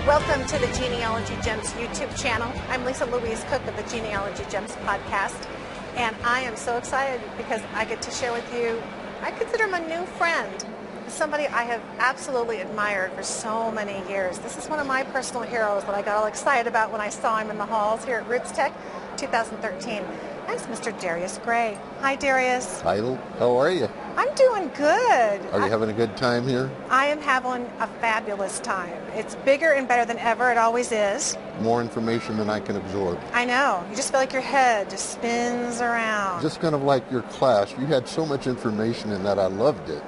Welcome to the Genealogy Gems YouTube channel. I'm Louise Cooke of the Genealogy Gems podcast, and I am so excited because I get to share with you, I consider him a new friend, somebody I have absolutely admired for so many years. This is one of my personal heroes that I got all excited about when I saw him in the halls here at RootsTech 2013. That's Mr. Darius Gray. Hi, Darius. Hi, how are you? I'm doing good. Are you having a good time here? I am having a fabulous time. It's bigger and better than ever. It always is. More information than I can absorb. I know. You just feel like your head just spins around. Just kind of like your class. You had so much information in that. I loved it.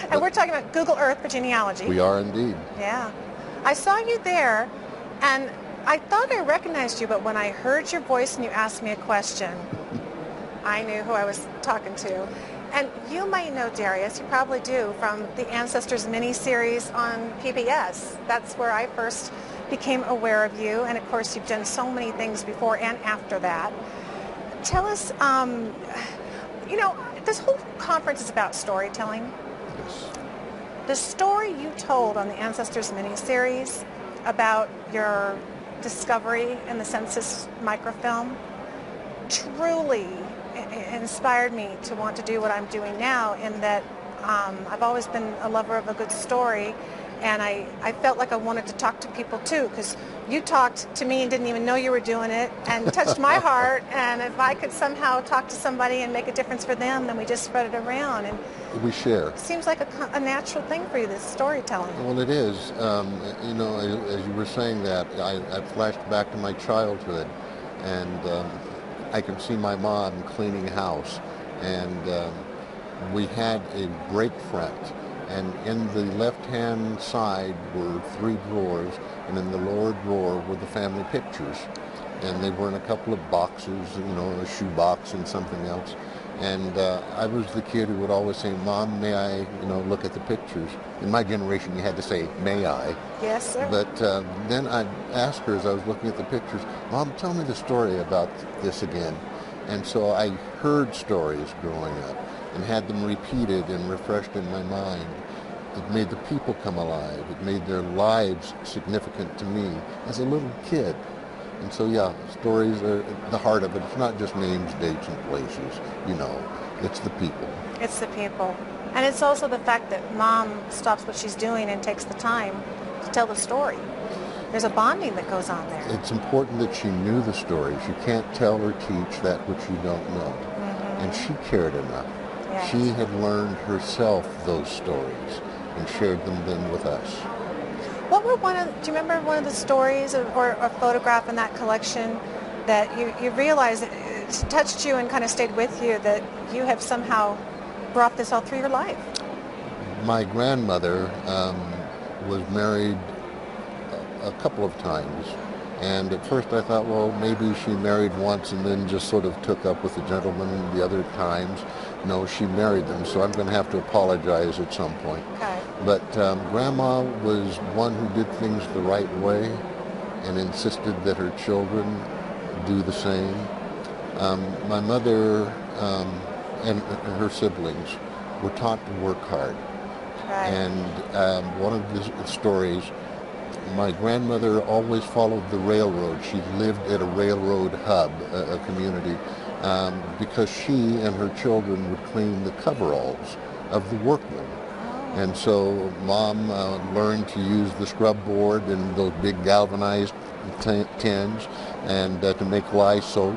And we're talking about Google Earth for genealogy. We are indeed. Yeah. I saw you there, and I thought I recognized you, but when I heard your voice and you asked me a question, I knew who I was talking to. And you might know Darius, you probably do, from the Ancestors mini-series on PBS. That's where I first became aware of you, and of course you've done so many things before and after that. Tell us, you know, this whole conference is about storytelling. Yes. The story you told on the Ancestors mini-series about your discovery in the census microfilm truly inspired me to want to do what I'm doing now, in that I've always been a lover of a good story, and I felt like I wanted to talk to people too, because you talked to me and didn't even know you were doing it, and touched my heart, and if I could somehow talk to somebody and make a difference for them, then we just spread it around. And we share. It seems like a natural thing for you, this storytelling. Well, it is. You know, as you were saying that, I flashed back to my childhood, and I can see my mom cleaning house, and we had a break front, and in the left-hand side were 3 drawers, and in the lower drawer were the family pictures, and they were in a couple of boxes, you know, a shoe box and something else. And I was the kid who would always say, "Mom, may I, you know, look at the pictures?" In my generation, you had to say, "May I?" Yes, sir. But then I'd ask her as I was looking at the pictures, "Mom, tell me the story about this again." And so I heard stories growing up and had them repeated and refreshed in my mind. It made the people come alive. It made their lives significant to me as a little kid. And so, yeah, stories are the heart of it. It's not just names, dates, and places, you know. It's the people. It's the people. And it's also the fact that Mom stops what she's doing and takes the time to tell the story. There's a bonding that goes on there. It's important that she knew the stories. You can't tell or teach that which you don't know. Mm-hmm. And she cared enough. Yes. She had learned herself those stories and shared them then with us. What were do you remember one of the stories or a photograph in that collection that you realized it touched you and kind of stayed with you, that you have somehow brought this all through your life? My grandmother was married a couple of times, and at first I thought, well, maybe she married once and then just sort of took up with the gentleman the other times. No, she married them, so I'm going to have to apologize at some point. Okay. But Grandma was one who did things the right way and insisted that her children do the same. My mother and her siblings were taught to work hard. Right. And one of the stories, my grandmother always followed the railroad. She lived at a railroad hub, a community, because she and her children would clean the coveralls of the workmen. And so Mom learned to use the scrub board and those big galvanized tins, and to make lye soap,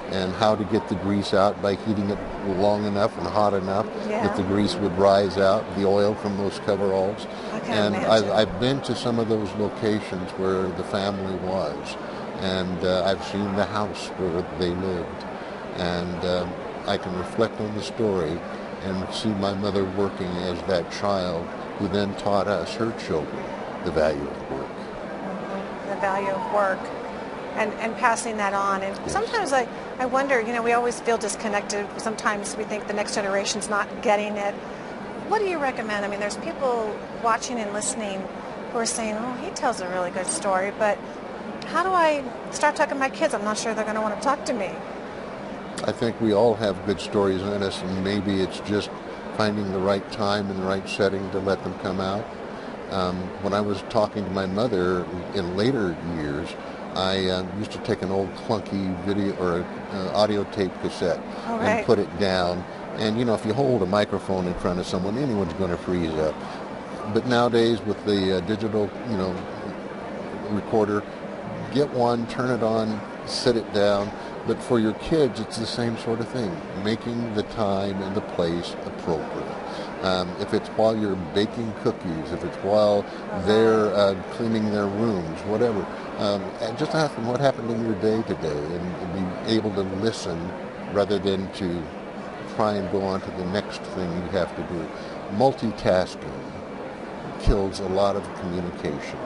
and how to get the grease out by heating it long enough and hot enough that the grease would rise out, the oil from those coveralls. And I've been to some of those locations where the family was, and I've seen the house where they lived. And I can reflect on the story and see my mother working as that child who then taught us, her children, the value of work. Mm-hmm. The value of work and passing that on. And yes. Sometimes I wonder, you know, we always feel disconnected. Sometimes we think the next generation's not getting it. What do you recommend? I mean, there's people watching and listening who are saying, oh, he tells a really good story, but how do I start talking to my kids? I'm not sure they're going to want to talk to me. I think we all have good stories in us, and maybe it's just finding the right time and the right setting to let them come out. When I was talking to my mother in later years, I used to take an old clunky video or audio tape cassette and put it down. And you know, if you hold a microphone in front of someone, anyone's going to freeze up. But nowadays, with the digital, you know, recorder, get one, turn it on, sit it down. But for your kids, it's the same sort of thing, making the time and the place appropriate. If it's while you're baking cookies, if it's while they're cleaning their rooms, whatever, and just ask them what happened in your day today, and be able to listen rather than to try and go on to the next thing you have to do. Multitasking kills a lot of communication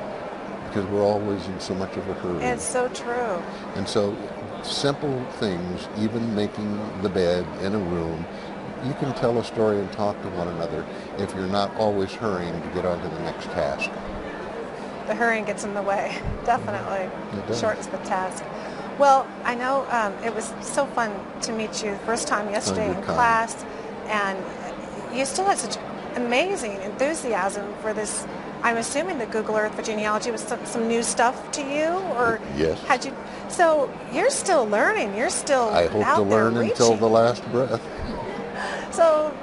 because we're always in so much of a hurry. It's so true. And so simple things, even making the bed in a room, you can tell a story and talk to one another if you're not always hurrying to get on to the next task. The hurrying gets in the way, definitely. It does. Shortens the task. Well, I know it was so fun to meet you the first time yesterday in class, and you still had such amazing enthusiasm for this. I'm assuming that Google Earth for genealogy was some new stuff to you, or yes. Had you? So you're still learning. You're still I hope out to learn there until the last breath. So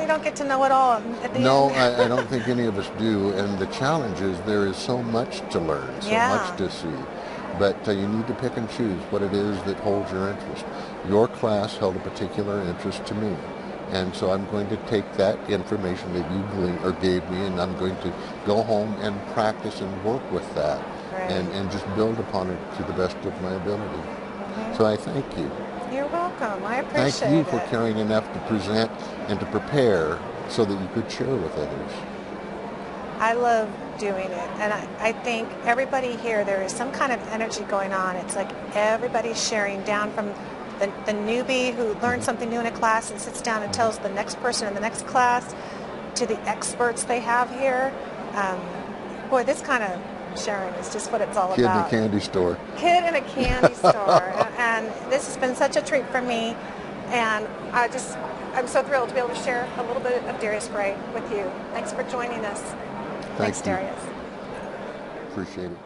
we don't get to know it all at the No, end. I don't think any of us do. And the challenge is there is so much to learn, so much to see. But you need to pick and choose what it is that holds your interest. Your class held a particular interest to me. And so I'm going to take that information that you gave me, and I'm going to go home and practice and work with that, and just build upon it to the best of my ability. So I thank you. You're welcome. I appreciate it. Thank you for caring enough to present and to prepare so that you could share with others. I love doing it, and I think everybody here, there is some kind of energy going on. It's like everybody's sharing, down from the newbie who learned something new in a class and sits down and tells the next person in the next class, to the experts they have here. Boy, this kind of sharing is just what it's all about. Kid in a candy store. Kid in a candy store. And this has been such a treat for me, and I'm so thrilled to be able to share a little bit of Darius Gray with you. Thanks for joining us. Thanks, Darius. Appreciate it.